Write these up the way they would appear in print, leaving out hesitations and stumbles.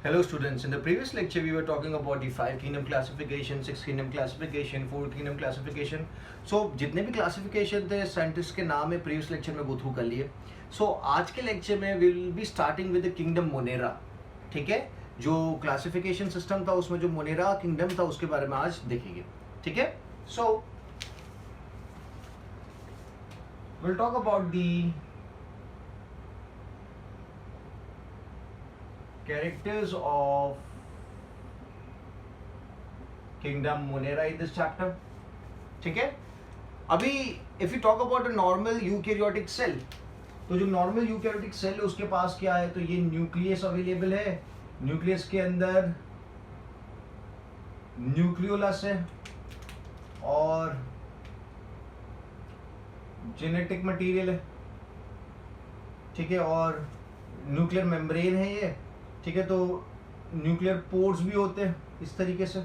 Hello students, in the previous lecture we were talking about the 5 kingdom classification, 6 kingdom classification, 4 kingdom classification. So जितने भी classification थे scientist के नाम है previous lecture में go through कर लिए. So आज के lecture में we will be starting with the kingdom Monera. ठीक है, जो classification system था उसमें जो Monera kingdom था उसके बारे में आज देखेंगे. ठीक है, so we'll talk about the characters of kingdom Monera in this chapter. ठीक है, अभी if you talk about a normal eukaryotic cell, तो जो नॉर्मल यूकैरियोटिक सेल है उसके पास क्या है, तो ये न्यूक्लियस अवेलेबल है. न्यूक्लियस के अंदर न्यूक्लियोलस है और जेनेटिक मटेरियल है. ठीक है, और न्यूक्लियर मेम्ब्रेन है ये. ठीक है, तो न्यूक्लियर पोर्स भी होते हैं इस तरीके से.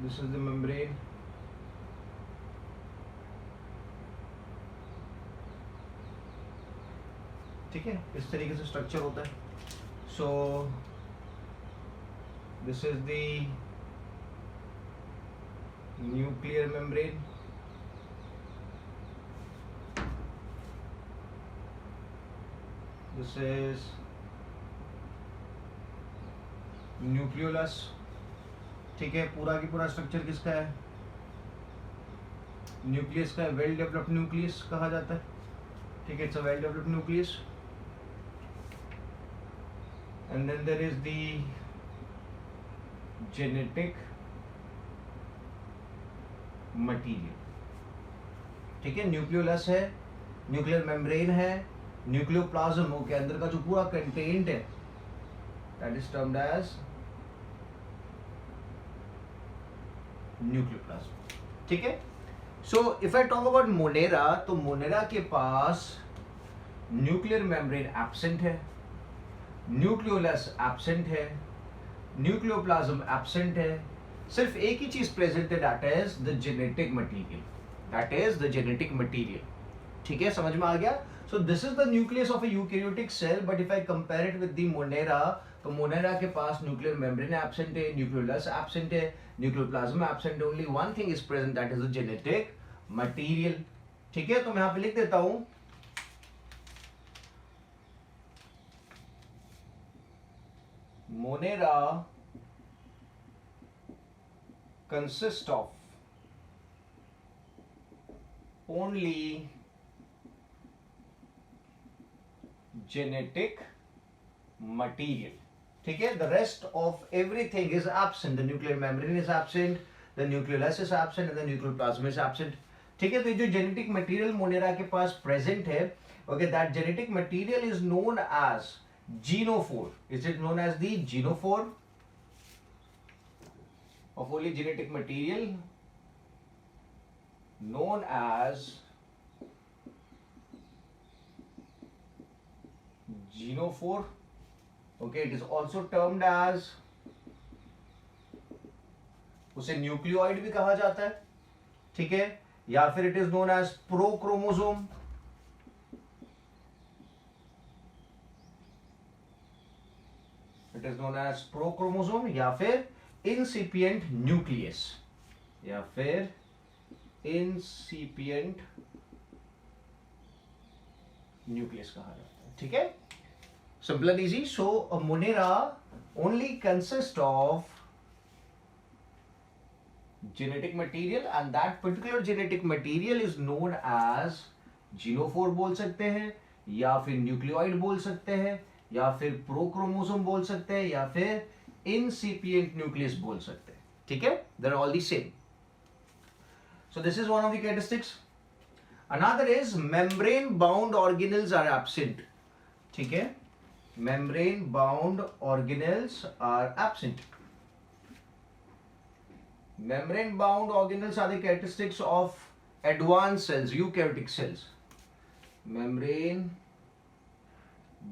This is the membrane. ठीक है, इस तरीके से स्ट्रक्चर होता है. So this is the nuclear membrane. This is nucleolus. ठीक है, पूरा की पूरा स्ट्रक्चर किसका है, न्यूक्लियस का. वेल डेवलप्ड न्यूक्लियस कहा जाता है. ठीक है, it's a well developed nucleus. And then there is the genetic material. ठीक है, न्यूक्लियोलस है, न्यूक्लियर मेम्ब्रेन है, न्यूक्लियोप्लाज्म के अंदर का जो पूरा कंटेंट है that is termed as nucleoplasm. ठीक है, so if I talk about monera, तो मोनेरा के पास न्यूक्लियर मेम्ब्रेन एब्सेंट है, न्यूक्लियोलस एब्सेंट है, न्यूक्लियोप्लाज्म एब्सेंट है. सिर्फ एक ही चीज प्रेजेंट है, that is the genetic material. That is the genetic material. ठीक है, समझ में आ गया. So this is the nucleus of a eukaryotic cell. But if I compare it with the Monera, तो मोनेरा के पास न्यूक्लियर मेम्ब्रेन एब्सेंट है, न्यूक्लियोलस एब्सेंट है, न्यूक्लियोप्लाज्म एब्सेंट है. Only one thing is present, that is the genetic material. ठीक है, तो मैं यहां पे लिख देता हूं Monera consist of only genetic material. ठीक है, the rest of everything is absent. The nuclear membrane is absent, the nucleolus is absent and the nucleoplasm is absent. ठीक है, तो जो जेनेटिक मटेरियल मोनेरा के पास प्रेजेंट है, okay, that genetic material is known as genophore. Is it known as the genophore of only genetic material known as genophore. Okay, it is also termed as, उसे nucleoid भी कहा जाता है. ठीक है, या फिर it is known as prochromosome. It is known as prochromosome या फिर इंसिपिएंट न्यूक्लियस, या फिर इंसिपिएंट न्यूक्लियस कहा जाता है. ठीक है, simple and easy. So a Monera only consist of genetic material and that particular genetic material is known as genophore बोल सकते हैं, या फिर न्यूक्लियोइड बोल सकते हैं, या फिर प्रोक्रोमोसोम बोल सकते हैं, या फिर incipient न्यूक्लियस बोल सकते हैं. ठीक है, they are all the same. So this is one of the characteristics. Another is membrane bound organelles are absent. ठीक है, membrane bound organelles are absent. Membrane bound organelles are the characteristics of advanced cells, eukaryotic cells. Membrane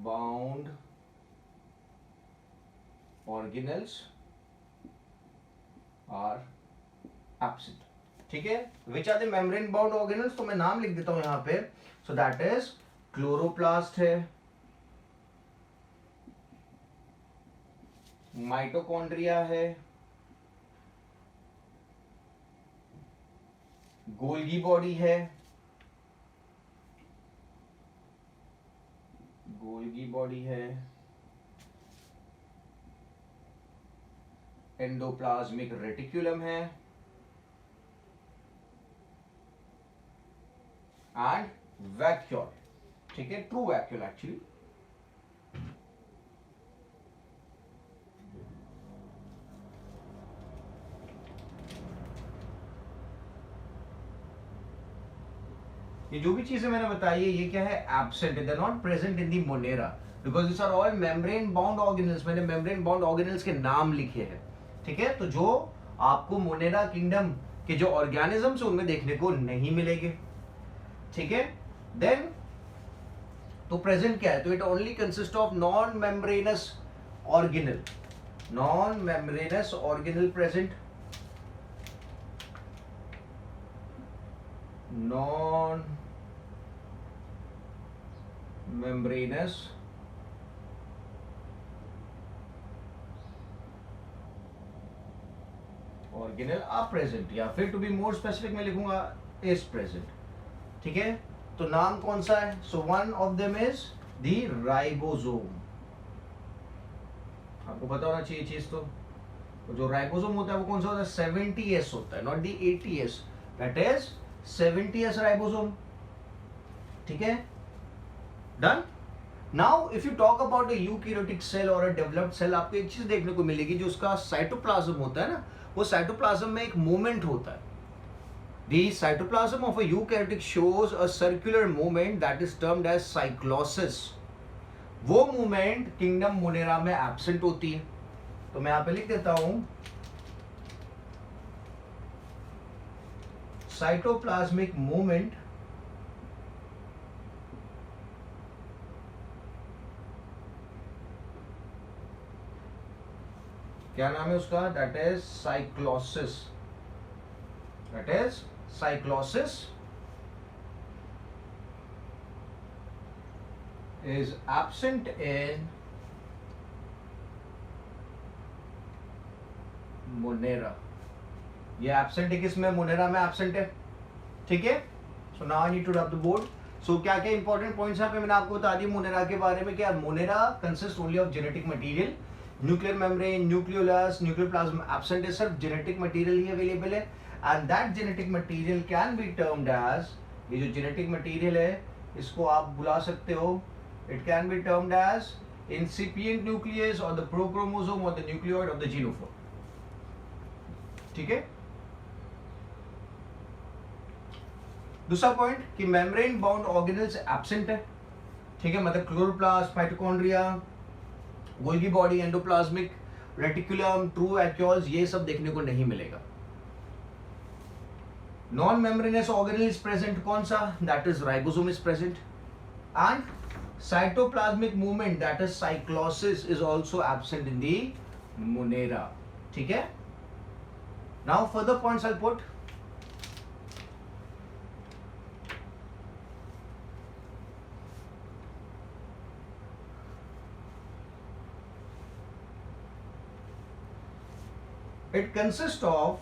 bound organelles are absent. ठीक है, which are the membrane bound organelles, तो मैं नाम लिख देता हूं यहां पे. सो दैट इज क्लोरोप्लास्ट है, माइटोकॉन्ड्रिया है, गोल्गी बॉडी है, गोल्गी बॉडी है, एंडोप्लाज्मिक रेटिकुलम है, एंड वैक्यूल. ठीक है, ट्रू वैक्यूल एक्चुअली. ये जो भी चीजें मैंने बताई है ये क्या है, absent, they are not present in the monera because this are all membrane bound organelles. मैंने मेम्ब्रेन बाउंड ऑर्गेनल्स के नाम लिखे हैं. ठीक है, तो जो आपको मोनेरा किंगडम के जो ऑर्गेनिजम्स उनमें देखने को नहीं मिलेंगे. ठीक है, देन तो प्रेजेंट क्या है, तो it only consist of non membranes organelle, non membranes organelle present, non membranous organelle are present, या फिर टू बी मोर स्पेसिफिक मैं लिखूंगा is present. ठीक है, तो नाम कौन सा है, so one of them is the ribosome. आपको पता होना चाहिए चीज. तो जो राइबोसोम होता है वो कौन सा होता है, 70S होता है, not the 80S, that is 70S ribosome. ठीक है, done. Now if you talk about a eukaryotic cell और अ डेवलप्ड सेल, आपको एक चीज देखने को मिलेगी, जो उसका साइटोप्लाज्म होता है ना, वो साइटोप्लाज्म में एक मूवमेंट होता है. The cytoplasm of a eukaryotic shows a circular movement that is termed as cyclosis. वो मूवमेंट किंगडम मोनेरा में एब्सेंट होती है. तो मैं यहां पे लिख देता हूं साइटोप्लाज्मिक मूवमेंट क्या नाम है उसका, that is cyclosis. That is cyclosis is absent in Monera. ये एब्सेंट है किसमें, मोनेरा में एब्सेंट है. ठीक है, so now I need to rub the board. So क्या क्या इंपॉर्टेंट पॉइंट्स यहाँ पे मैंने आपको बता दिए मोनेरा के बारे में. क्या monera consist only of genetic material, nuclear membrane, nucleolus, nuclear plasm absent है, सिर्फ जेनेटिक मटेरियल ही अवेलेबल है. And that genetic material can be termed as, ये जो जेनेटिक मटेरियल है इसको आप बुला सकते हो, it can be termed as incipient nucleus or the prochromosome or the nucleoid of the genophore. ठीक है, दूसरा पॉइंट कि मेम्ब्रेन बाउंड ऑर्गेनल्स एब्सेंट है. ठीक है, मतलब chloroplast, mitochondria, Golgi body, endoplasmic reticulum, true vacuoles, ये सब देखने को नहीं मिलेगा. Non membranes organelle is present, कौन सा, that is ribosome is present. And cytoplasmic movement, that is cyclosis, is also absent in the monera. ठीक है, now further points I'll put. It consists of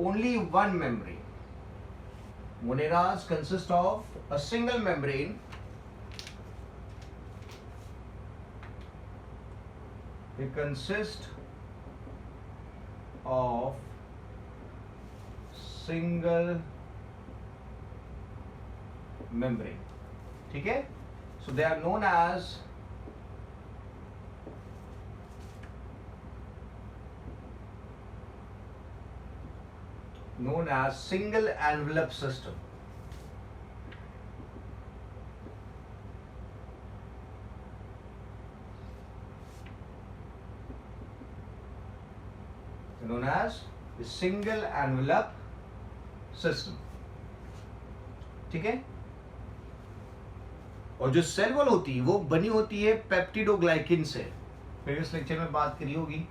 only one membrane. Moneras consist of a single membrane They consist of single membrane. ठीक है, so they are known as single envelope system. Known as the single envelope system. ठीक है, और जो cell wall होती है वो बनी होती है पेप्टिडोग्लाइकिन से. प्रीवियस लेक्चर में बात करी होगी.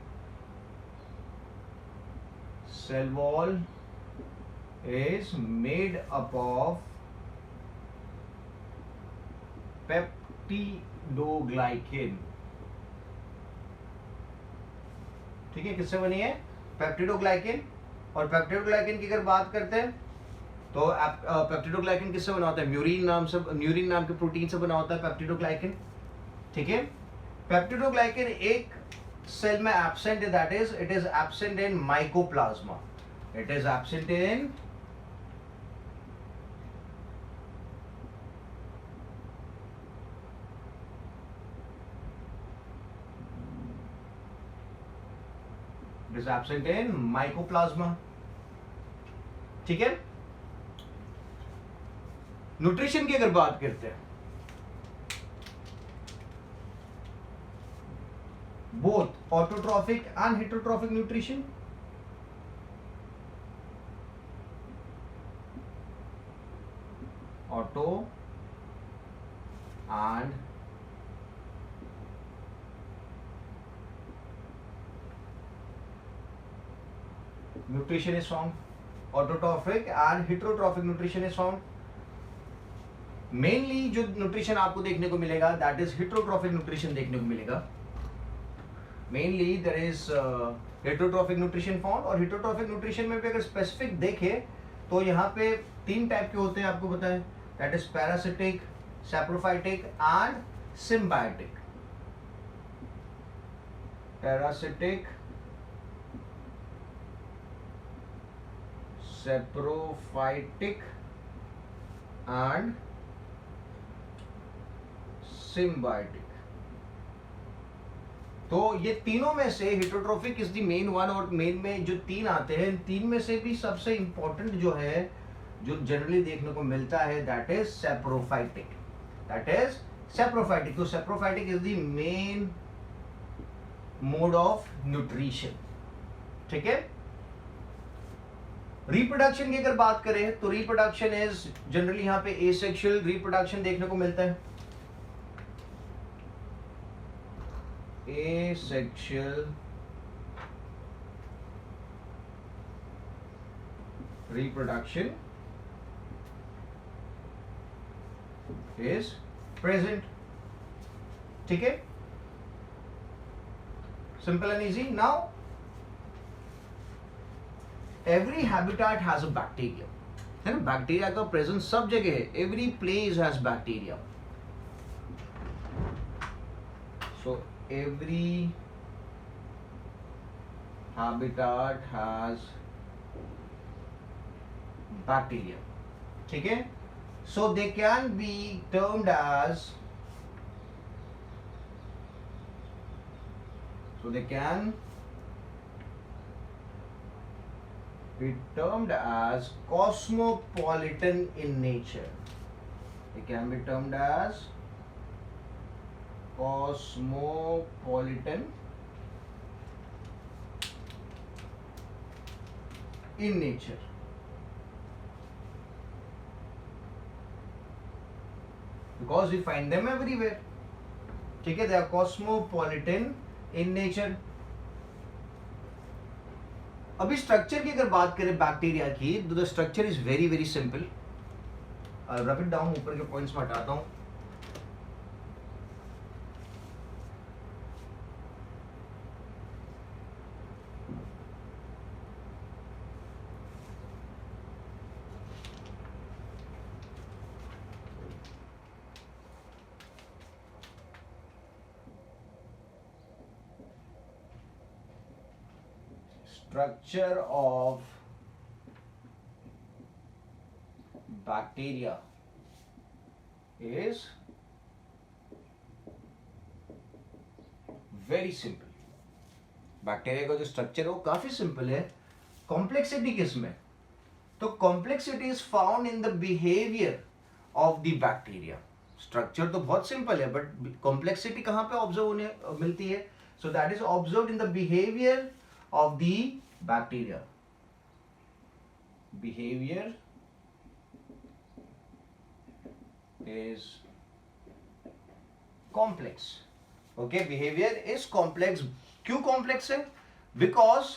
cell wall is made up of peptidoglycan. ठीक है, किससे बनी है? पेप्टिडोग्लाइकेन। और पेप्टिडोग्लाइकेन की अगर बात करते हैं तो पेप्टिडोग्लाइकेन किससे बना होता है? म्यूरिन नाम के प्रोटीन से बना होता है पेप्टिडोग्लाइकेन। ठीक है, पेप्टिडोग्लाइकेन एक सेल में एब्सेंट है, that is it is absent in mycoplasma. It is absent in mycoplasma. ठीक है, न्यूट्रिशन की अगर बात करते हैं, both autotrophic and heterotrophic nutrition. Auto and nutrition is found, autotrophic and heterotrophic nutrition is found. Mainly जो nutrition आपको देखने को मिलेगा दैट इज हेटरोट्रॉफिक न्यूट्रिशन देखने को मिलेगा। Mainly there is heterotrophic nutrition found. और हेटरोट्रॉफिक न्यूट्रिशन में भी अगर स्पेसिफिक देखें तो यहाँ पे 3 टाइप के होते हैं, आपको पता है, that is parasitic, saprophytic and symbiotic. Parasitic, saprophytic and symbiotic. तो ये तीनों में से heterotrophic is the main one, और मेन में जो 3 आते हैं, इन 3 में से भी सबसे इंपॉर्टेंट जो है, जो जनरली देखने को मिलता है, that is saprophytic. That is saprophytic. तो saprophytic is the main mode of nutrition. ठीक है, रिप्रोडक्शन की अगर बात करें तो रिप्रोडक्शन इज जनरली यहां पे एसेक्सुअल रिप्रोडक्शन देखने को मिलता है। Asexual reproduction is present. ठीक है, simple and easy. Now every habitat has a bacteria, है ना? बैक्टीरिया का प्रेजेंस सब जगह है, every place has bacteria. So every habitat has bacteria. ठीक है, so they can be termed as, so they can be termed as cosmopolitan in nature. They can be termed as cosmopolitan in nature. Because we find them everywhere. ठीक है, they are cosmopolitan in nature. अभी structure की अगर बात करें bacteria की, तो the structure is very very simple. Rub it down, ऊपर के पॉइंट्स में हटाता हूं। Structure of bacteria is very simple. Bacteria का जो स्ट्रक्चर है वो काफी सिंपल है। कॉम्प्लेक्सिटी किसमें? तो complexity is found in the behaviour of the bacteria. Structure तो बहुत सिंपल है, बट कॉम्प्लेक्सिटी कहां पे ऑब्जर्व होने मिलती है? सो that is observed in the behaviour of the bacteria. Behavior is complex. Okay, behavior is complex. क्यों complex है? Because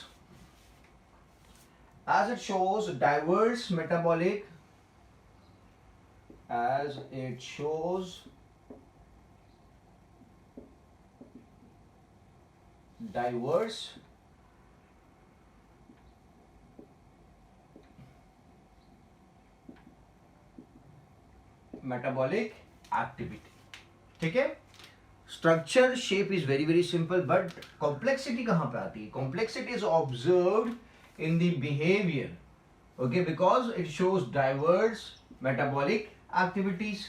as it shows diverse metabolic, as it shows diverse metabolic activity. ठीक है. Structure shape is very very simple, but complexity कहां पे आती है? Complexity is observed in the behaviour, okay, because it shows diverse metabolic activities.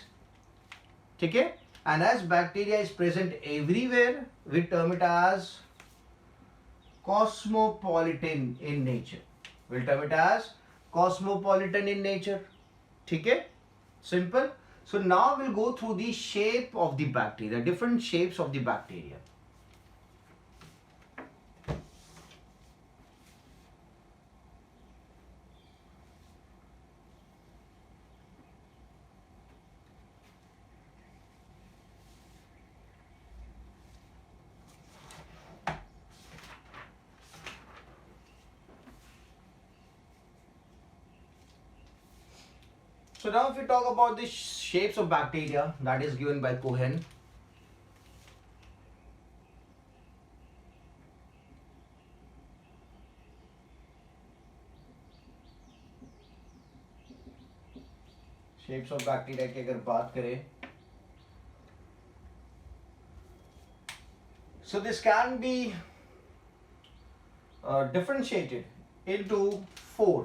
ठीक है. And as bacteria is present everywhere, we term it as cosmopolitan in nature. We'll term it as cosmopolitan in nature. ठीक है. Simple. So now we'll go through the shape of the bacteria, different shapes of the bacteria. So now if we talk about the shapes of bacteria that is given by Cohen. Shapes of bacteria की अगर बात करें, so this can be differentiated into 4.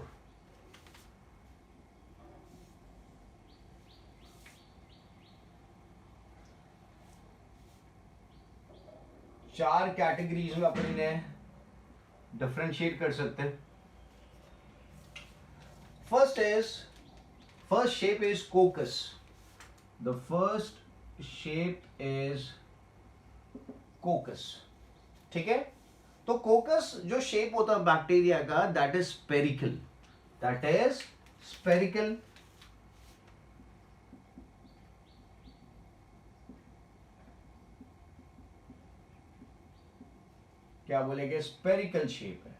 चार categories में अपन इन्हें differentiate कर सकते हैं. First shape is कोकस. The first shape is कोकस. ठीक है. तो कोकस जो शेप होता है बैक्टीरिया का, दैट इज स्पेरिकल. क्या बोलेंगे? स्पेरिकल शेप है.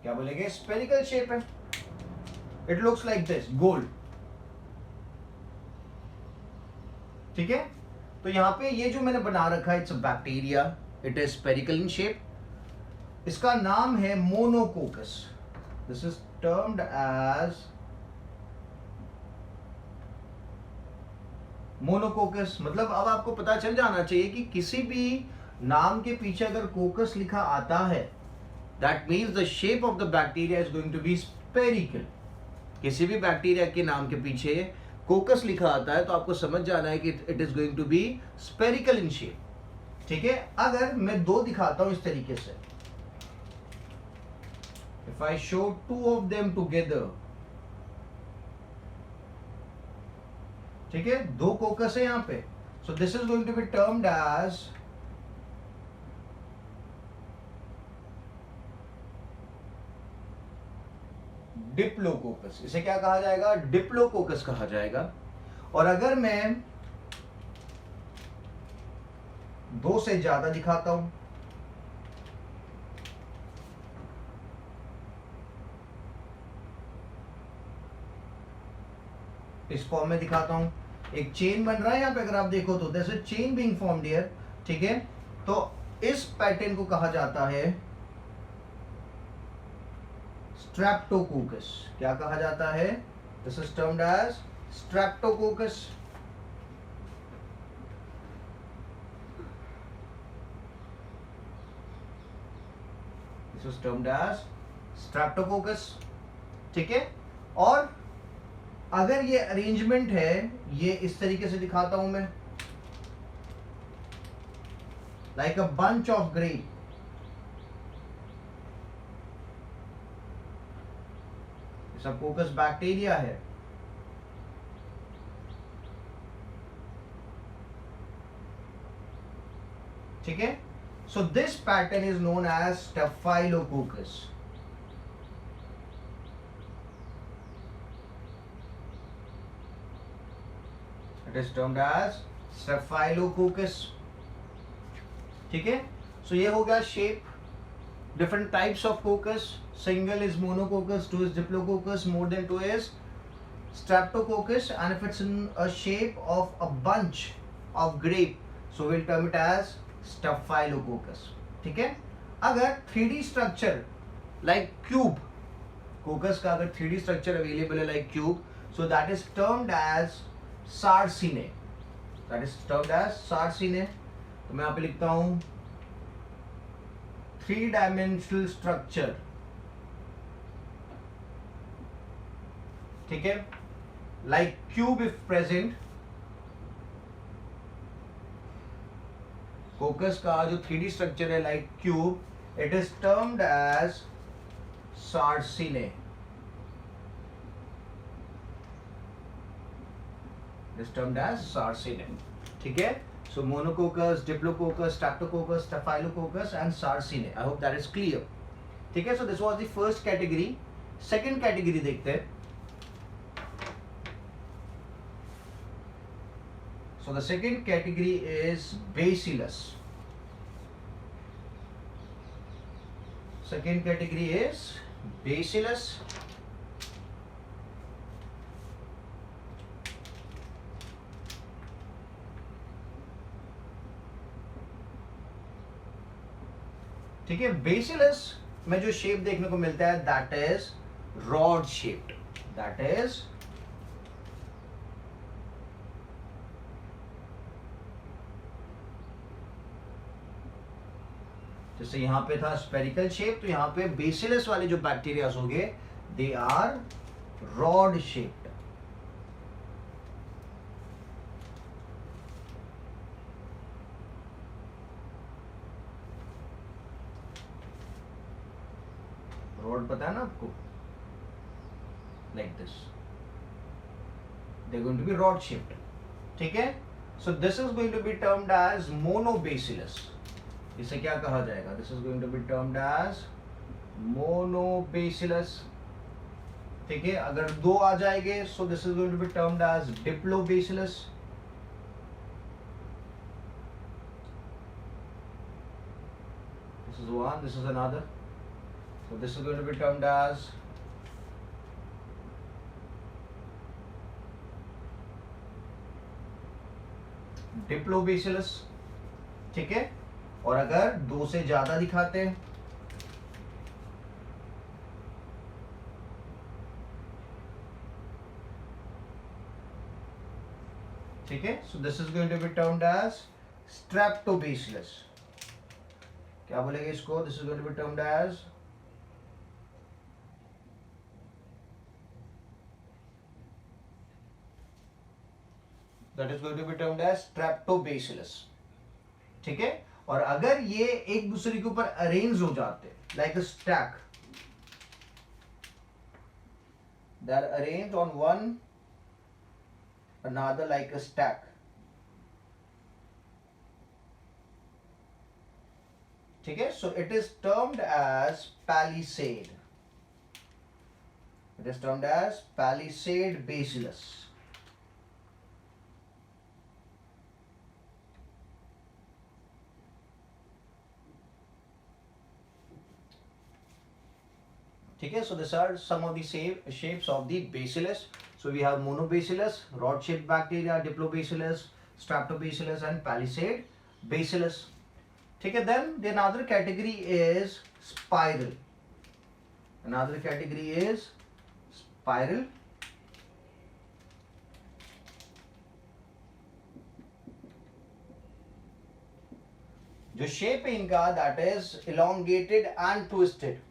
क्या बोलेंगे? स्पेरिकल शेप है. इट लुक्स लाइक दिस, गोल. ठीक है. तो यहां पे ये जो मैंने बना रखा है, it's a bacteria, it is spherical in shape. इसका नाम है monococcus. This is termed as monococcus. मतलब अब आपको पता चल जाना चाहिए कि किसी भी नाम के पीछे अगर कोकस लिखा आता है, that means the shape of the bacteria is going to be spherical. किसी भी बैक्टीरिया के नाम के पीछे कोकस लिखा आता है तो आपको समझ जाना है कि it is going to be spherical in shape. ठीक है. अगर मैं दो दिखाता हूं इस तरीके से, if I show two of them together, ठीक है, दो कोकस है यहां पे. So this is going to be termed as diplococcus. इसे क्या कहा जाएगा? डिप्लोकोकस कहा जाएगा. और अगर मैं दो से ज्यादा दिखाता हूं, इस फॉर्म में दिखाता हूं, एक चेन बन रहा है यहां पे. अगर आप देखो तो जैसे चेन बीइंग फॉर्म्ड हियर. ठीक है. तो इस पैटर्न को कहा जाता है स्ट्रेप्टोकोकस. क्या कहा जाता है? This is termed as streptococcus. This is termed as streptococcus. ठीक है. और अगर ये अरेंजमेंट है, ये इस तरीके से दिखाता हूं मैं, like a bunch of grape. सब कोकस बैक्टीरिया है. ठीक है. So this pattern is known as staphylococcus. It is termed as staphylococcus. ठीक है. सो ये हो गया shape. different types of coccus. Single is monococcus, two is diplococcus, more than two is streptococcus, and if it's in a shape of a bunch of grape, so we'll term it as staphylococcus. ठीक है? अगर 3D structure like cube, coccus का अगर 3D structure available है like cube, so that is termed as sarcine. That is termed as sarcine. तो मैं यहाँ पे लिखता हूँ 3-dimensional structure. ठीक है? Like cube if present, coccus का जो 3D structure है like cube, it is termed as sarcine. It is termed as sarcine. ठीक है? So monococcus, diplococcus, streptococcus, staphylococcus and sarcine. I hope that is clear. ठीक है? So this was the first category. Second category देखते हैं. So the second category is bacillus. Second category is bacillus. ठीक है? Bacillus में जो shape देखने को मिलता है that is rod shaped. That is जैसे यहां पे था स्पेरिकल शेप, तो यहां पे बेसिलस वाले जो बैक्टीरियाज होंगे they are rod shaped. Rod पता है ना आपको, like this they going to be rod shaped. ठीक है? So this is going to be termed as monobacillus. इसे क्या कहा जाएगा? This is going to be termed as monobacillus. ठीक है? अगर दो आ जाएंगे so this is going to be termed as diplobacillus. This is one, this is another. So this is going to be termed as डिप्लोबेसिलस. ठीक है? और अगर दो से ज्यादा दिखाते हैं ठीक है? So this is going to be termed as streptobacillus. क्या बोलेंगे इसको? This is going to be termed as that is going to be termed as streptobacillus. ठीक है? और अगर ये एक दूसरे के ऊपर अरेंज हो जाते like a stack, they are arranged on one another like a stack. ठीक है? So it is termed as palisade. It is termed as palisade bacillus. ठीक है? So these are some of the shapes of the bacillus. So we have monobacillus, rod shaped bacteria, diplobacillus, streptobacillus and palisade bacillus. ठीक है? Then the another category is spiral. Another category is spiral. जो shape है इनका that is elongated and twisted.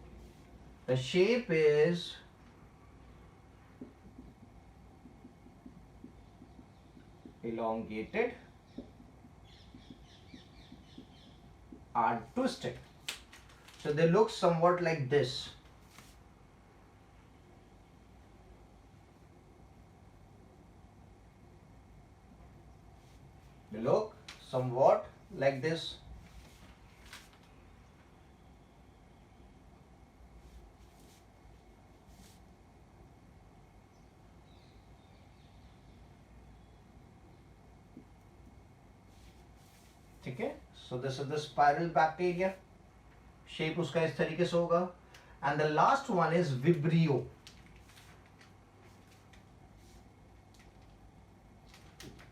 The shape is elongated and twisted. So they look somewhat like this. They look somewhat like this. ठीक है? So this is the spiral bacteria. Shape उसका इस तरीके से होगा. And the last one is vibrio.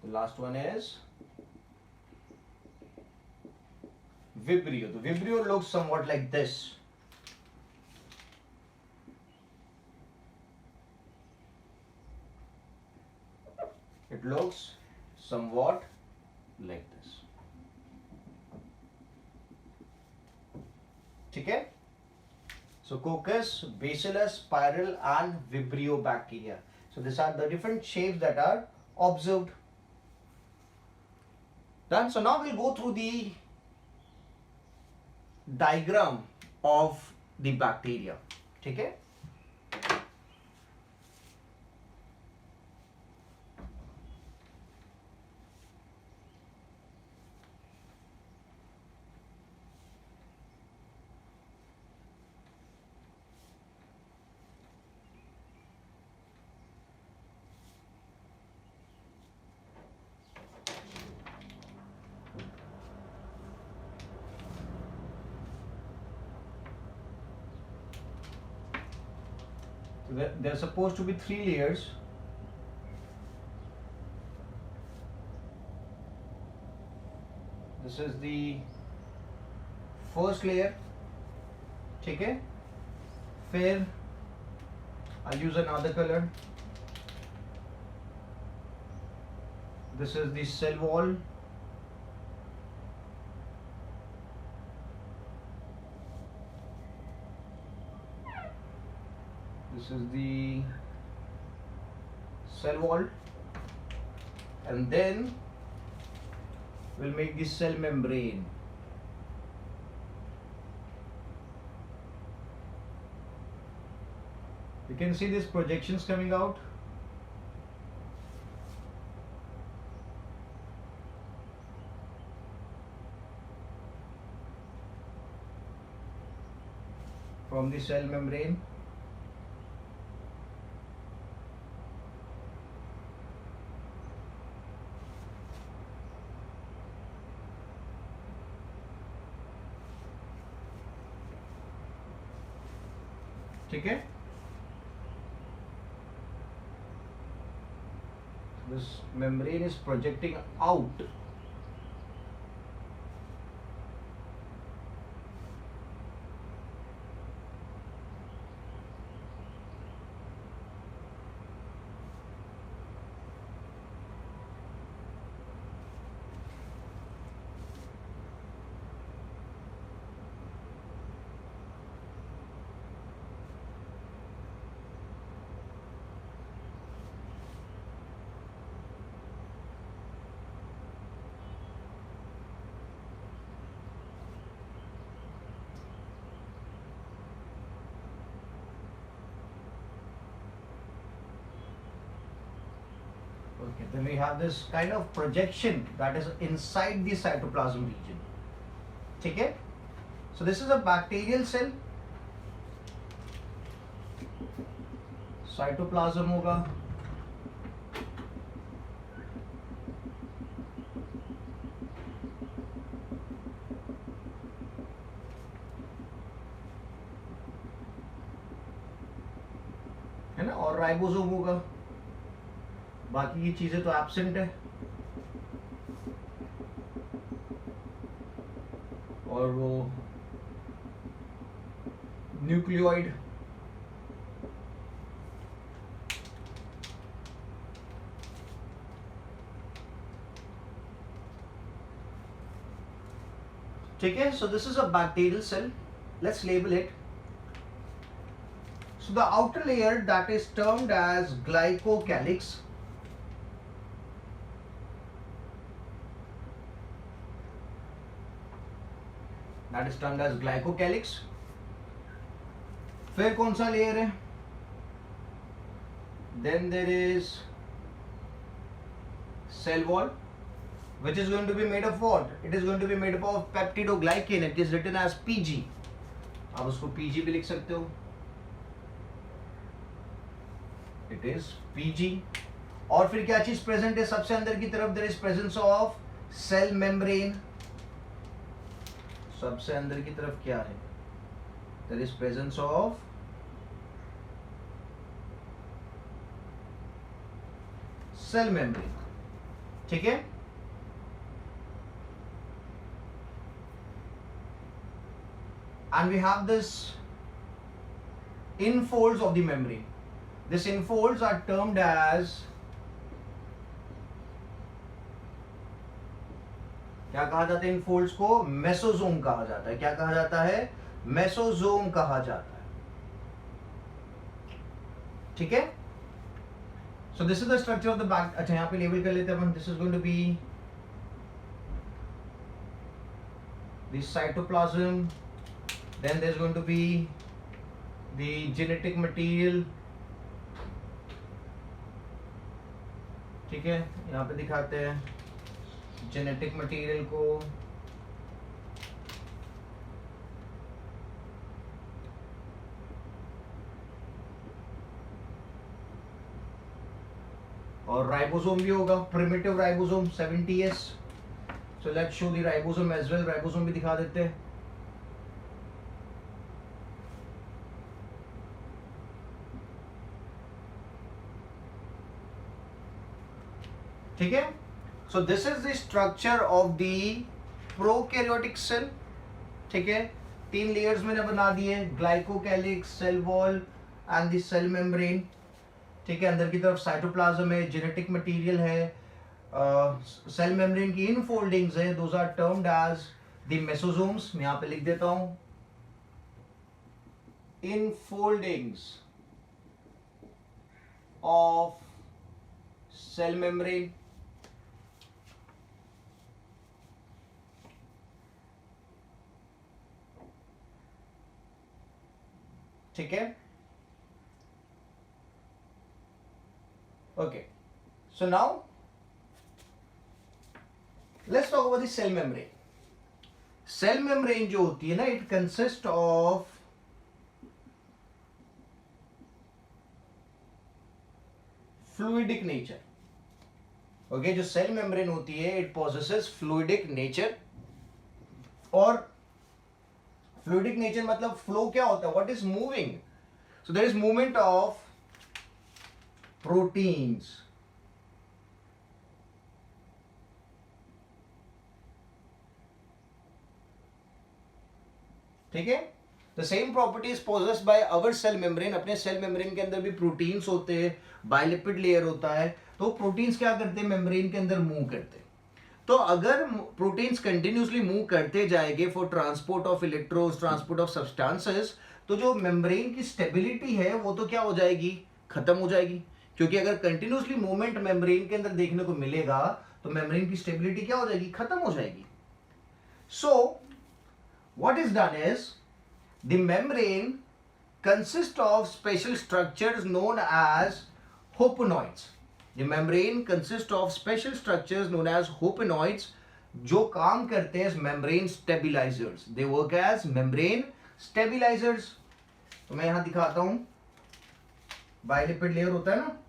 The last one is Vibrio. The Vibrio looks somewhat like this. It looks somewhat like this. ठीक है? So Coccus, Bacillus, Spiral and Vibrio bacteria. So these are the different shapes that are observed. Done. So now we'll go through the diagram of the bacteria. ठीक है? There are supposed to be 3 layers. This is the first layer. ठीक है? फिर I'll use another color. This is the cell wall. This is the cell wall, and then we'll make the cell membrane. You can see these projections coming out. From the cell membrane. ठीक है? This membrane is projecting out. Okay, then we have this kind of projection that is inside the cytoplasm region. ठीक है? So this is a bacterial cell. Cytoplasm होगा. है ना? और ribosome होगा. बाकी की चीजें तो एब्सेंट है. और वो न्यूक्लियोइड. ठीक है? So this is a bacterial cell. Let's label it. So the outer layer that is termed as glycocalyx. That is termed as glycocalyx. फिर कौन सा लेयर है? Then there is cell wall, which is going to be made of what? It is going to be made up of peptidoglycan. It is written as PG. आप उसको PG भी लिख सकते हो. It is PG. और फिर क्या चीज प्रेजेंट है सबसे अंदर की तरफ? There is presence of cell membrane. सबसे अंदर की तरफ क्या है? there is presence of cell membrane. ठीक है, and we have this infolds of the membrane. This infolds are termed as, क्या कहा जाता है इनफोल्ड्स को? मेसोजोम कहा जाता है. क्या कहा जाता है? मेसोजोम कहा जाता है. ठीक है, so this is the structure of the back. अच्छा, यहां पे लेबल कर लेते हैं अपन. This is going to be the cytoplasm, then there's going to be the genetic material. ठीक है, यहाँ पे दिखाते हैं जेनेटिक मटेरियल को. और राइबोसोम भी होगा, primitive ribosome 70s. So let's show the ribosome as well. Ribosome भी दिखा देते हैं. ठीक है, so this is the structure of the prokaryotic cell. ठीक है, 3 लेयर्स मैंने बना दिए, glycocalyx, cell wall and the cell membrane. ठीक है, अंदर की तरफ साइटोप्लाज्म है, जेनेटिक मटेरियल है, सेल मेम्ब्रेन की इनफोल्डिंग्स है. Those are termed as the mesosomes. मैं यहां पे लिख देता हूं इनफोल्डिंग्स ऑफ सेल मेम्ब्रेन. ठीक है, okay. So now let's talk about the cell membrane. Cell membrane जो होती है ना, it consist of fluidic nature. Okay, जो सेल मेम्ब्रेन होती है इट पोजेसेस फ्लूइडिक नेचर. और फ्लूइडिक नेचर मतलब फ्लो क्या होता है? What is moving? So there is movement of proteins. ठीक है, the same properties possessed by our cell membrane. अपने सेल मेम्ब्रेन के अंदर भी प्रोटीन्स होते हैं, बायलिपिड लेयर होता है. तो प्रोटीन्स क्या करते हैं? मेम्ब्रेन के अंदर मूव करते हैं. तो अगर प्रोटीन्स कंटिन्यूसली मूव करते जाएंगे for transport of electrons, transport of substances, तो जो मेम्ब्रेन की स्टेबिलिटी है वो तो क्या हो जाएगी? खत्म हो जाएगी. क्योंकि अगर कंटिन्यूसली मूवमेंट मेम्ब्रेन के अंदर देखने को मिलेगा तो मेम्ब्रेन की स्टेबिलिटी क्या हो जाएगी? खत्म हो जाएगी. सो what is done is the membrane consists of special structures known as hopenoids. The membrane consists of special structures known as hopenoids जो काम करते हैं membrane stabilizers. They work as membrane stabilizers. तो मैं यहां दिखाता हूं, बायलिपिड लेयर होता है ना,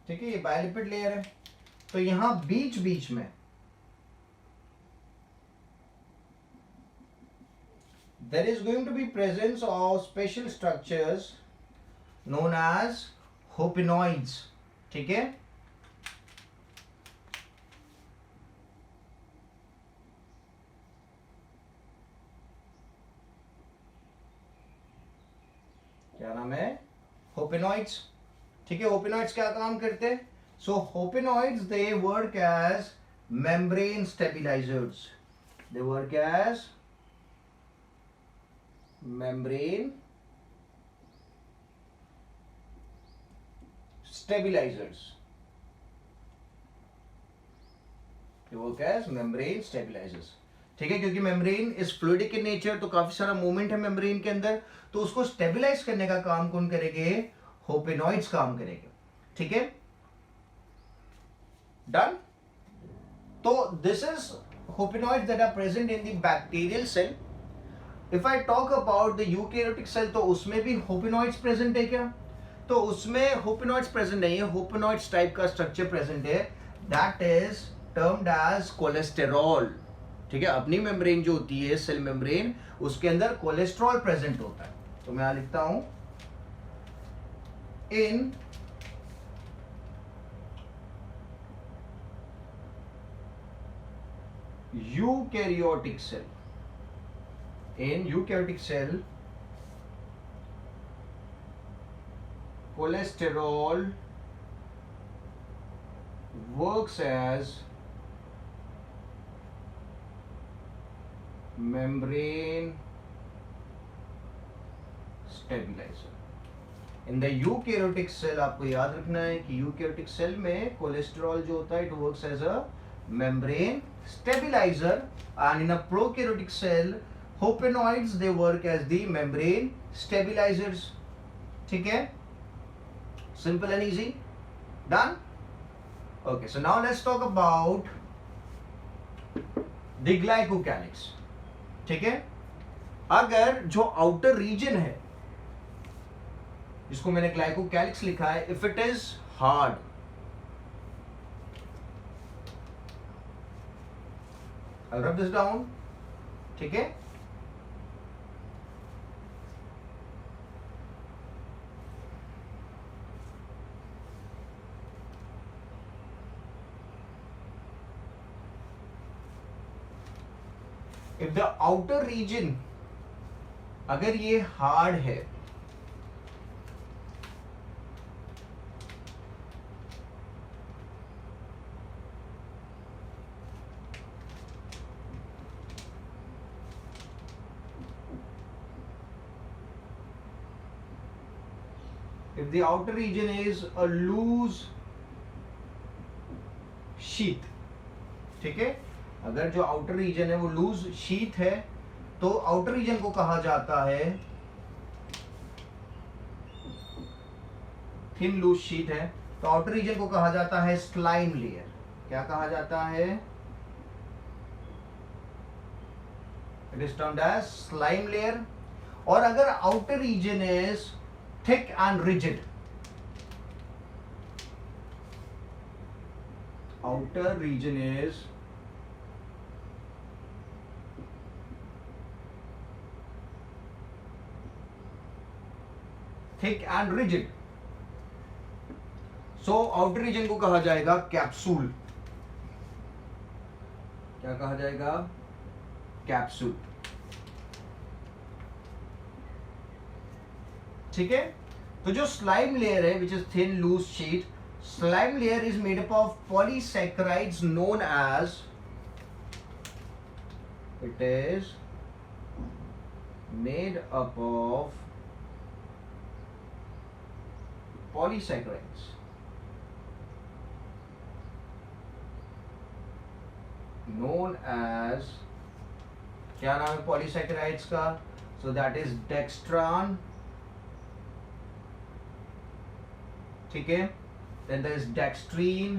ठीक है, ये बायलिपिड लेयर है. तो यहां बीच बीच में there is going to be presence of special structures known as hopenoids. ठीक है, क्या नाम है? hopenoids. ठीक है, hopenoids क्या काम करते हैं? So hopenoids they work as membrane stabilizers. They work as membrane stabilizers. They work as membrane stabilizers. ठीक है, क्योंकि membrane is fluidic in nature, तो काफी सारा मूवमेंट है मेम्ब्रेन के अंदर, तो उसको स्टेबलाइज करने का काम कौन करेंगे? होपेनॉइड्स काम करेंगे। ठीक है, डन। तो this is hopanoids that are present in the bacterial cell. If I talk about the eukaryotic cell, तो उसमें भी होपेनॉइड्स प्रेजेंट है क्या? तो उसमें होपेनॉइड्स प्रेजेंट नहीं है, होपेनॉइड्स टाइप का स्ट्रक्चर प्रेजेंट है, that is termed as cholesterol. ठीक है, अपनी मेम्ब्रेन जो होती है सेल मेम्ब्रेन, उसके अंदर कोलेस्ट्रॉल प्रेजेंट होता है। तो मैं यहां लिखता हूं, in eukaryotic cell, in eukaryotic cell, cholesterol works as membrane stabilizer. In the eukaryotic cell आपको याद रखना है कि यूकैरियोटिक सेल में कोलेस्ट्रॉल जो होता है, it works as a membrane stabilizer, and in a prokaryotic cell hopenoids they work as the membrane stabilizers. ठीक है, simple and easy, done. Okay, so now let's talk about the glycocalyx. ठीक है, अगर जो outer reason है जिसको मैंने glycocalyx लिखा है, if it is hard, I'll rub this down. ठीक है, if the outer region अगर ये हार्ड है, if the outer region is a loose sheath, ठीक है, अगर जो आउटर रीजन है वो लूज शीथ है, तो आउटर रीजन को कहा जाता है, थिन लूज शीथ है, तो आउटर रीजन को कहा जाता है स्लाइम लेयर। क्या कहा जाता है? It is termed as slime layer. और अगर outer region is thick and rigid, outer region is thick and rigid, so outer region को कहा जाएगा कैप्सूल। क्या कहा जाएगा? कैप्सूल। ठीक है, तो जो स्लाइम लेयर है which is thin loose sheet, slime layer is made up of polysaccharides known as, it is made up of polysaccharides known as, क्या नाम है polysaccharides का? So that is dextran, ठीक है, then there is dextrine,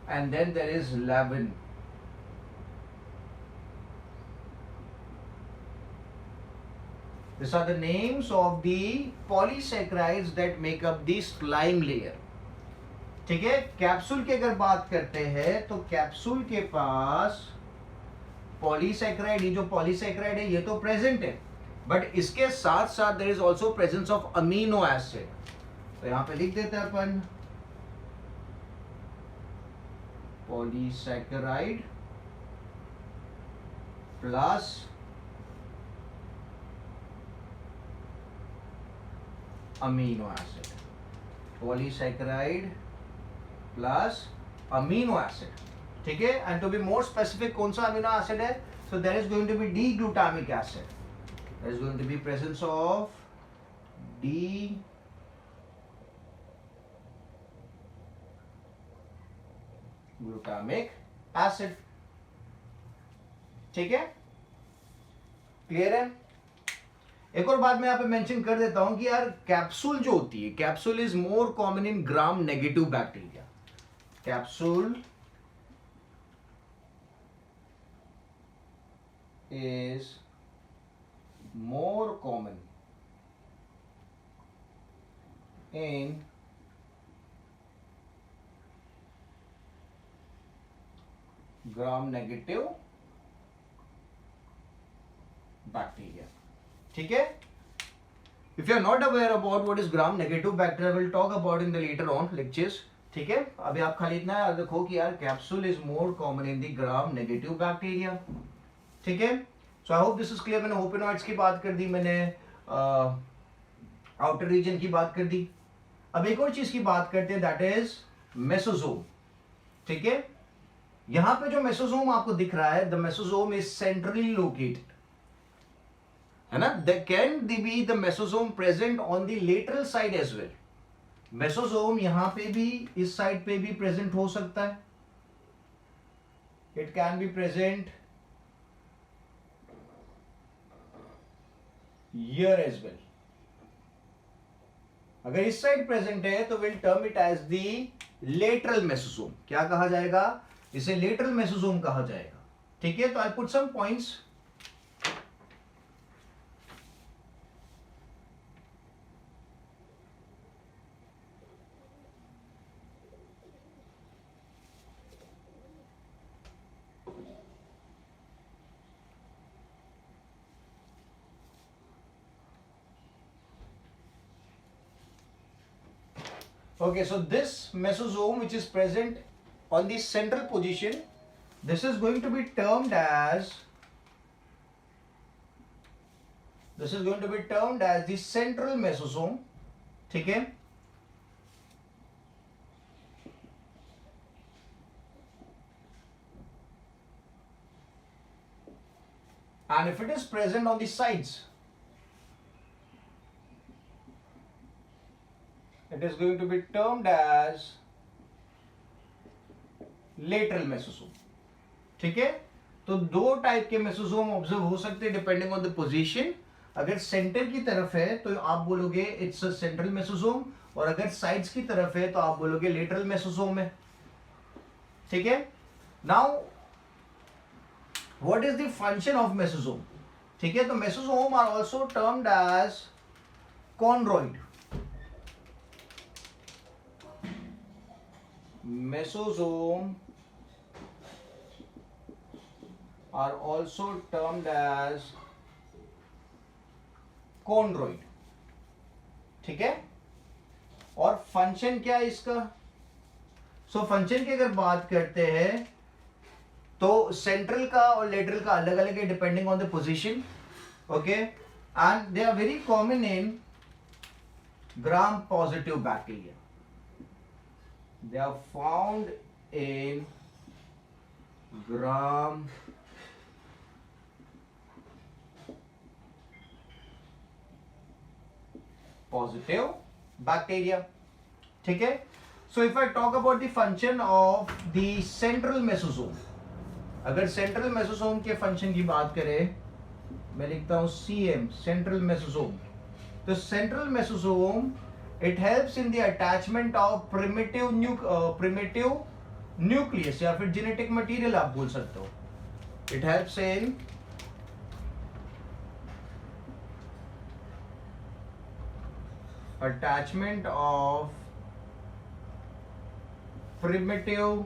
and then there is lavin. These are the names of the polysaccharides that make up the slime layer. ठीक है, capsule की अगर बात करते हैं तो कैप्सूल के पास पॉलीसैकेराइड, ये जो पॉलीसैकेराइड है ये तो प्रेजेंट है, बट इसके साथ साथ there is also presence of amino acid. तो यहां पे लिख देते हैं अपन polysaccharide plus amino acid, polysaccharide plus amino acid. ठीक है, and to be more specific कौन सा अमीनो एसिड है? So there is going to be D glutamic acid, there is going to be presence of D glutamic acid. ठीक है, clear है। एक और बात मैं यहाँ पे मेंशन कर देता हूं कि यार कैप्सूल जो होती है, capsule is more common in gram negative bacteria. Capsule is more common in gram negative bacteria. ठीक है, if you are not aware about what is gram negative bacteria, I will talk about in the later on lectures. ठीक है, अभी आप खाली इतना याद रखो कि यार capsule is more common in the gram negative bacteria. ठीक है, so I hope this is clear. मैंने ओपेनॉइड्स की बात कर दी, मैंने आउटर रीजन की बात कर दी। अब एक और चीज की बात करते हैं, दैट इज मेसोजोम। ठीक है, यहां पे जो मेसोजोम आपको दिख रहा है, the mesosome is centrally located, है ना। There can be the mesosome present on the lateral side as well. Mesosome यहां पे भी, इस साइड पे भी प्रेजेंट हो सकता है। It can be present here as well। अगर इस साइड प्रेजेंट है तो we'll term it as the lateral mesosome. क्या कहा जाएगा? इसे लेटरल मेसोसोम कहा जाएगा। ठीक है, तो I put some points. Okay, so this mesosome which is present on the central position, this is going to be termed as the central mesosome. ठीक है, and if it is present on the sides, it is going to be termed as lateral mesosome। ठीक है, तो दो type के mesosome observe हो सकते हैं डिपेंडिंग ऑन द पोजीशन। अगर सेंटर की तरफ है तो आप बोलोगे इट्स अ सेंट्रल मेसोसोम, और अगर साइड्स की तरफ है तो आप बोलोगे लेटरल मेसोसोम है। ठीक है, now what is the function of mesosome? ठीक है, तो mesosome are also termed as chondroid. Mesosome are also termed as chondroid। ठीक है, और फंक्शन क्या है इसका? सो फंक्शन की अगर बात करते हैं तो सेंट्रल का और लेटरल का अलग अलग है depending on the position. Okay, and they are very common in Gram positive bacteria. They are found in gram positive bacteria। ठीक है, so if I talk about the function of the central mesosome, अगर central mesosome के function की बात करें, मैं लिखता हूं CM, central mesosome। तो central mesosome it helps in the attachment of primitive nucleus या फिर genetic material आप बोल सकते हो। it helps in attachment of primitive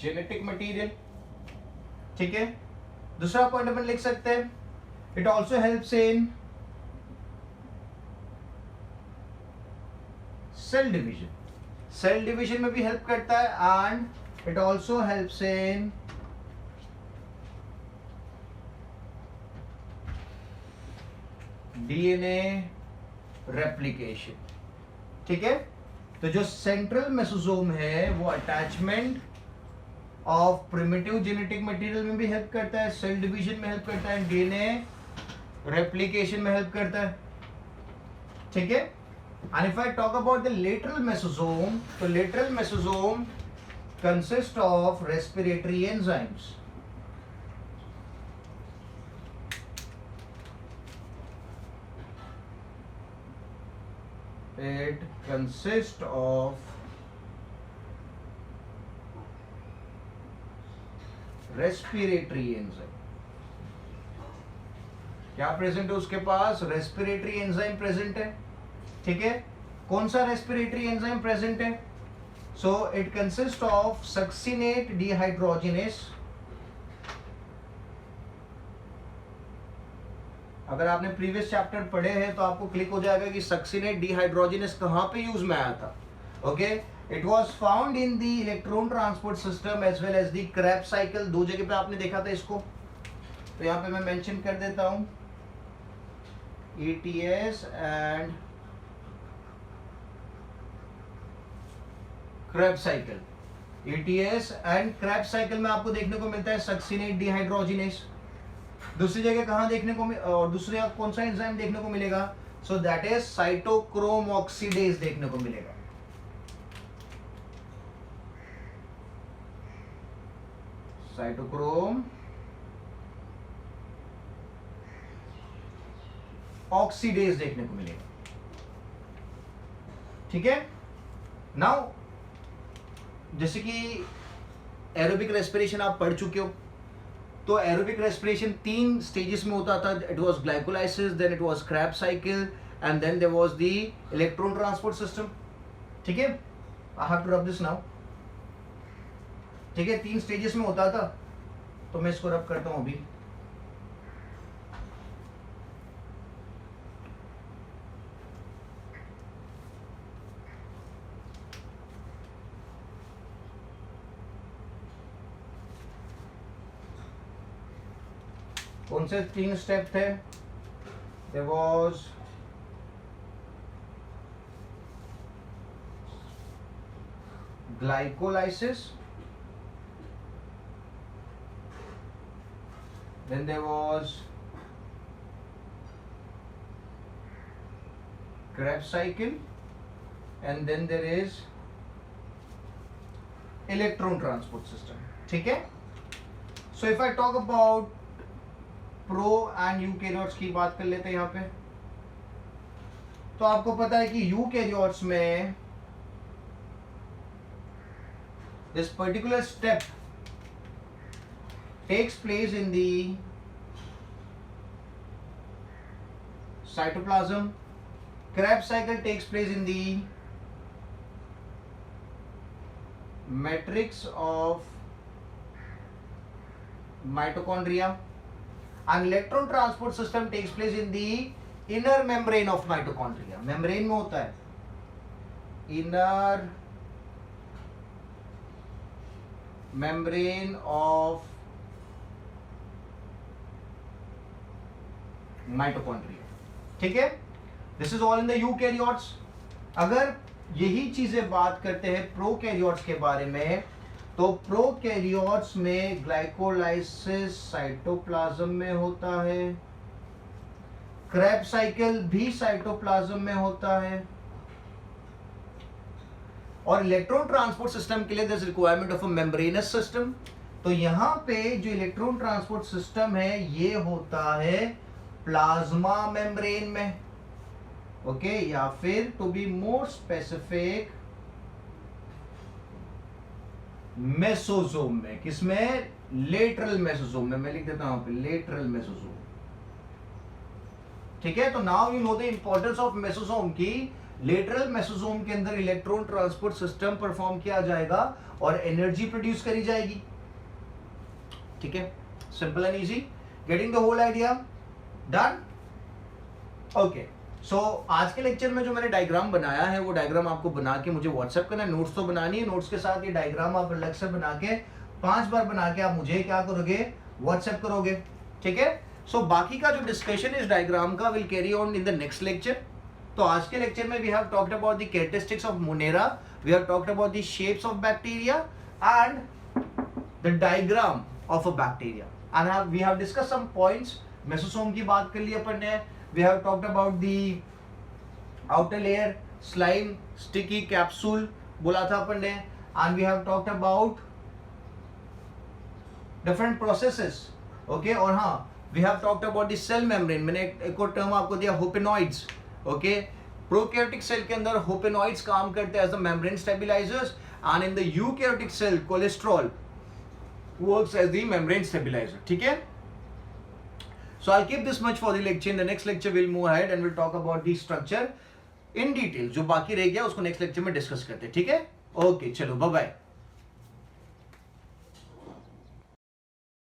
genetic material। ठीक है, दूसरा पॉइंट अपन लिख सकते हैं, it also helps in cell division. Cell division में भी हेल्प करता है, and it also helps in DNA replication. ठीक है, तो जो सेंट्रल मेसोसोम है वो attachment of primitive genetic material में भी हेल्प करता है, सेल डिवीजन में हेल्प करता है, डीएनए रेप्लिकेशन में हेल्प करता है। ठीक है, And if I talk about the lateral mesosome, the lateral mesosome consists of respiratory enzymes. It consists of respiratory enzyme. क्या प्रेजेंट है उसके पास? रेस्पिरेटरी एंजाइम प्रेजेंट है. ठीक है, कौन सा रेस्पिरेटरी एंजाइम प्रेजेंट है? So it consist of succinate dehydrogenase. अगर आपने प्रीवियस चैप्टर पढ़े हैं तो आपको क्लिक हो जाएगा कि सक्सिनेट डिहाइड्रोजिनेस कहां पे यूज में आया था. Okay, it was found in the electron transport system as well as the Krebs cycle. दो जगह पे आपने देखा था इसको, तो यहां पे मैं मेंशन कर देता हूं ETS and Krebs cycle. ETS and Krebs cycle में आपको देखने को मिलता है सक्सिनेट डिहाइड्रोजिनेस. दूसरी जगह कहां देखने को और दूसरी जगह कौन सा एंजाइम देखने को मिलेगा? सो दैट इज साइटोक्रोम ऑक्सीडेज देखने को मिलेगा. साइटोक्रोम ऑक्सीडेज देखने को मिलेगा. ठीक है, नाउ जैसे कि एरोबिक रेस्पिरेशन आप पढ़ चुके हो, तो एरोबिक रेस्पिरेशन 3 स्टेजेस में होता था. It was glycolysis, then it was Krebs cycle and then there was the electron transport system. ठीक है, I have to rub this now. ठीक है, 3 स्टेजेस में होता था, तो मैं इसको रब करता हूं अभी. कौन से 3 स्टेप थे? There was glycolysis, then there was Krebs cycle, and then there is electron transport system. ठीक है, so if I talk about pro and eukaryotes की बात कर लेते हैं यहां पे. तो आपको पता है कि यूकैरियोट्स में this particular step takes place in the cytoplasm. Krebs cycle takes place in the matrix of mitochondria, and electron transport system takes place in the inner membrane of mitochondria. membrane में होता है inner membrane of mitochondria. ठीक है, this is all in the eukaryotes. अगर यही चीजें बात करते हैं प्रोकैरियोट्स के बारे में, तो प्रोकैरियोट्स में ग्लाइकोलाइसिस साइटोप्लाज्म में होता है, क्रेब्स साइकिल भी साइटोप्लाज्म में होता है, और इलेक्ट्रॉन ट्रांसपोर्ट सिस्टम के लिए there is requirement of a membranous system. तो यहां पे जो इलेक्ट्रॉन ट्रांसपोर्ट सिस्टम है ये होता है प्लाज्मा मेम्ब्रेन में. ओके, या फिर टू बी मोर स्पेसिफिक मेसोजोम में. किसमें? लेटरल मेसोजोम में. मैं लिख देता हूं पे लेटरल मेसोजोम. ठीक है, तो now you know the importance of mesosome की. लेटरल मेसोजोम के अंदर इलेक्ट्रॉन ट्रांसपोर्ट सिस्टम परफॉर्म किया जाएगा और एनर्जी प्रोड्यूस करी जाएगी. ठीक है, simple and easy. Getting the whole idea? Done. Okay, so आज के लेक्चर में जो मैंने डायग्राम बनाया है वो डायग्राम आपको बना के मुझे व्हाट्सएप करना है. नोट्स तो बनानी है, नोट्स के साथ ये डायग्राम आप अलग से बना के 5 बार बना के आप मुझे क्या करोगे? व्हाट्सएप करोगे. ठीक है, सो बाकी का जो डिस्कशन इस डायग्राम का will carry on in the next lecture. तो आज के लेक्चर में we have talked about the characteristics of Monera, we have talked about the shapes of bacteria and the diagram of a bacteria, and we have discuss some points. Mesosome की बात कर ली अपन ने. We have talked about the outer layer, slime, sticky capsule बोला था अपन ने, and we have talked about different processes, okay. और हाँ, we have talked about the cell membrane, मैंने एक और टर्म आपको दिया होपेनॉइड्स, ओके। प्रोकैरियोटिक सेल के अंदर होपेनॉइड्स काम करते हैं as the membrane stabilisers, and in the eukaryotic cell cholesterol works as the membrane stabiliser, ठीक है। So I'll keep this much for the lecture. In the next lecture we'll move ahead and we'll talk about the structure in detail. जो बाकी रह गया उसको next lecture में discuss करते हैं, ठीक है। ओके, चलो बाय बाय।